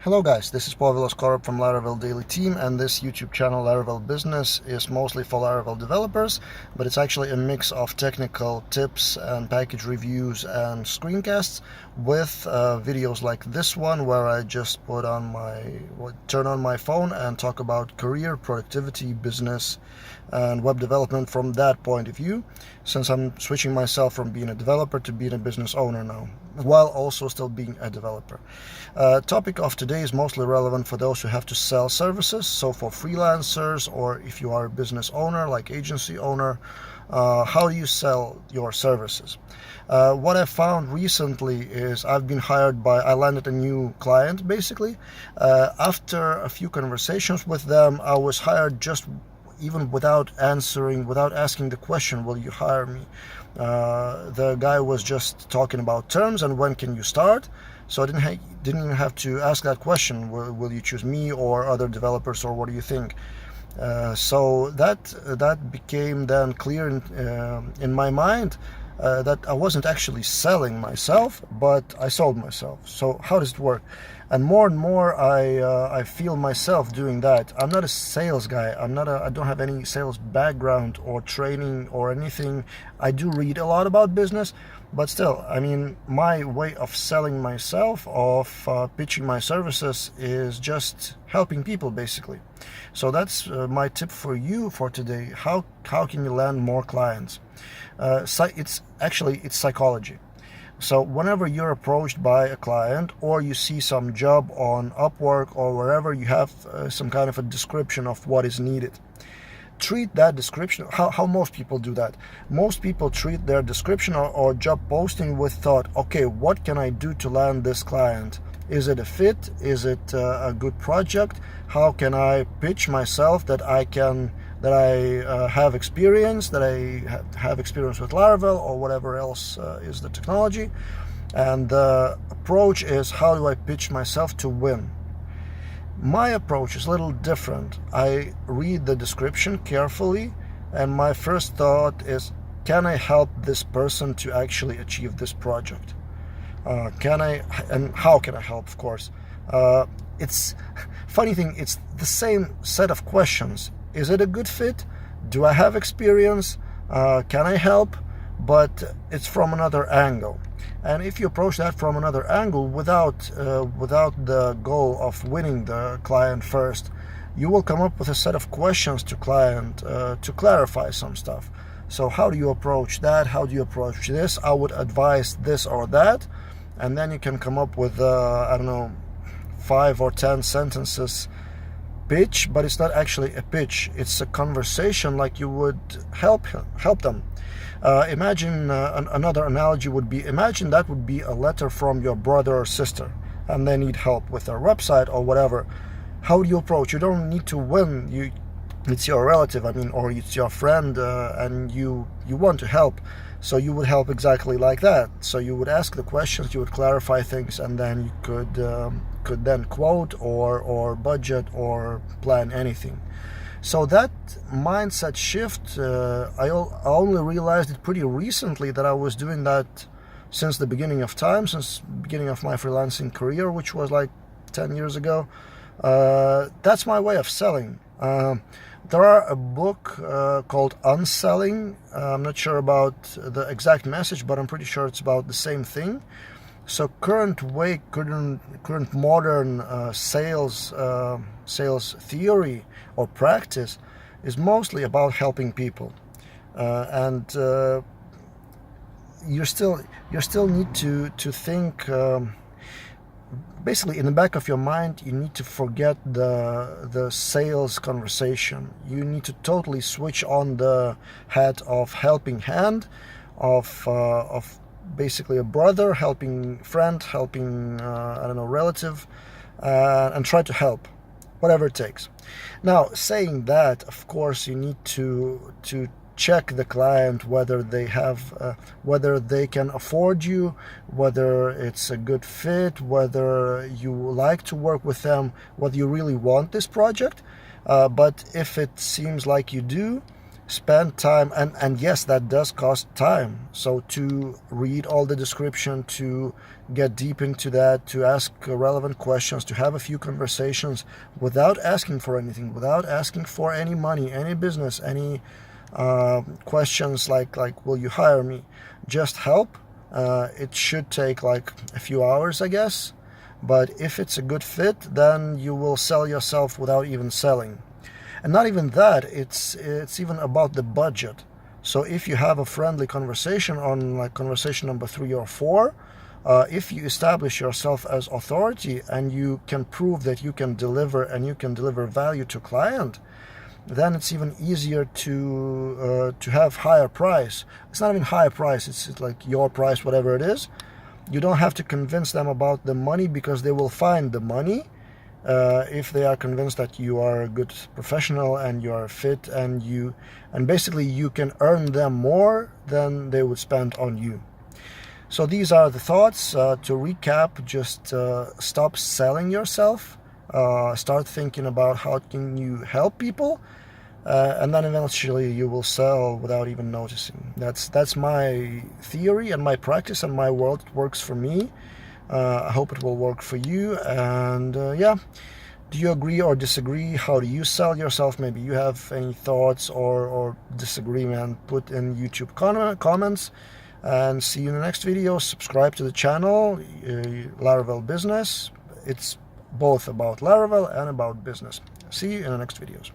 Hello guys, this is Pavel Oskorov from Laravel Daily Team, and this YouTube channel Laravel Business is mostly for Laravel developers, but it's actually a mix of technical tips and package reviews and screencasts with videos like this one where I just turn on my phone and talk about career, productivity, business and web development from that point of view, since I'm switching myself from being a developer to being a business owner now, while also still being a developer. Topic of today is mostly relevant for those who have to sell services, so for freelancers, or if you are a business owner like agency owner, how do you sell your services? What I found recently is I landed a new client basically. After a few conversations with them, I was hired just even without asking the question, will you hire me? The guy was just talking about terms and when can you start. So I didn't even have to ask that question, will you choose me or other developers, or what do you think? So that became then clear in my mind, that I wasn't actually selling myself, but I sold myself. So how does it work? And more I feel myself doing that. I'm not a sales guy. I don't have any sales background or training or anything. I do read a lot about business, but still, I mean, my way of selling myself, of pitching my services, is just helping people basically. So that's my tip for you for today. How can you land more clients? It's psychology. So whenever you're approached by a client, or you see some job on Upwork or wherever, you have some kind of a description of what is needed. Treat that description, how most people do that. Most people treat their description or job posting with thought, okay, what can I do to land this client? Is it a fit? Is it a good project? How can I pitch myself that I have experience, that I have experience with Laravel or whatever else is the technology? And the approach is, how do I pitch myself to win? My approach is a little different. I read the description carefully, and my first thought is, can I help this person to actually achieve this project? And how can I help, of course? It's funny thing, it's the same set of questions. Is it a good fit? Do I have experience? Can I help? But it's from another angle. And if you approach that from another angle without the goal of winning the client first, you will come up with a set of questions to client to clarify some stuff. So how do you approach that? How do you approach this? I would advise this or that. And then you can come up with, 5 or 10 sentences pitch, but it's not actually a pitch. It's a conversation, like you would help them. Imagine another analogy would be, imagine that would be a letter from your brother or sister, and they need help with their website or whatever. How do you approach? You don't need to win. It's your relative, or it's your friend, and you want to help. So you would help exactly like that. So you would ask the questions, you would clarify things, and then you could then quote or budget or plan anything. So that mindset shift, I only realized it pretty recently, that I was doing that since the beginning of time, since the beginning of my freelancing career, which was like 10 years ago. That's my way of selling. There are a book called Unselling. I'm not sure about the exact message, but I'm pretty sure it's about the same thing. So current modern sales theory or practice is mostly about helping people, and you still need to think. Basically, in the back of your mind, you need to forget the sales conversation. You need to totally switch on the hat of helping hand, of basically a brother helping friend, helping relative, and try to help, whatever it takes. Now, saying that, of course, you need to check the client, whether they can afford you, whether it's a good fit, whether you like to work with them, whether you really want this project. But if it seems like you do, spend time, and yes, that does cost time. So to read all the description, to get deep into that, to ask relevant questions, to have a few conversations without asking for anything, without asking for any money, any business, any questions like will you hire me, just help. It should take like a few hours, I guess, but if it's a good fit, then you will sell yourself without even selling. And not even that, it's even about the budget. So if you have a friendly conversation on like conversation number 3 or 4, if you establish yourself as authority and you can prove that you can deliver and you can deliver value to client, then it's even easier to have higher price. It's not even higher price, it's like your price, whatever it is. You don't have to convince them about the money, because they will find the money if they are convinced that you are a good professional and you are fit, and basically you can earn them more than they would spend on you. So these are the thoughts. To recap, just stop selling yourself. Start thinking about how can you help people, and then eventually you will sell without even noticing. That's my theory and my practice, and my world works for me. I hope it will work for you. And yeah, do you agree or disagree? How do you sell yourself? Maybe you have any thoughts or disagreement, put in YouTube comments. And see you in the next video. Subscribe to the channel, Laravel Business. It's both about Laravel and about business. See you in the next videos.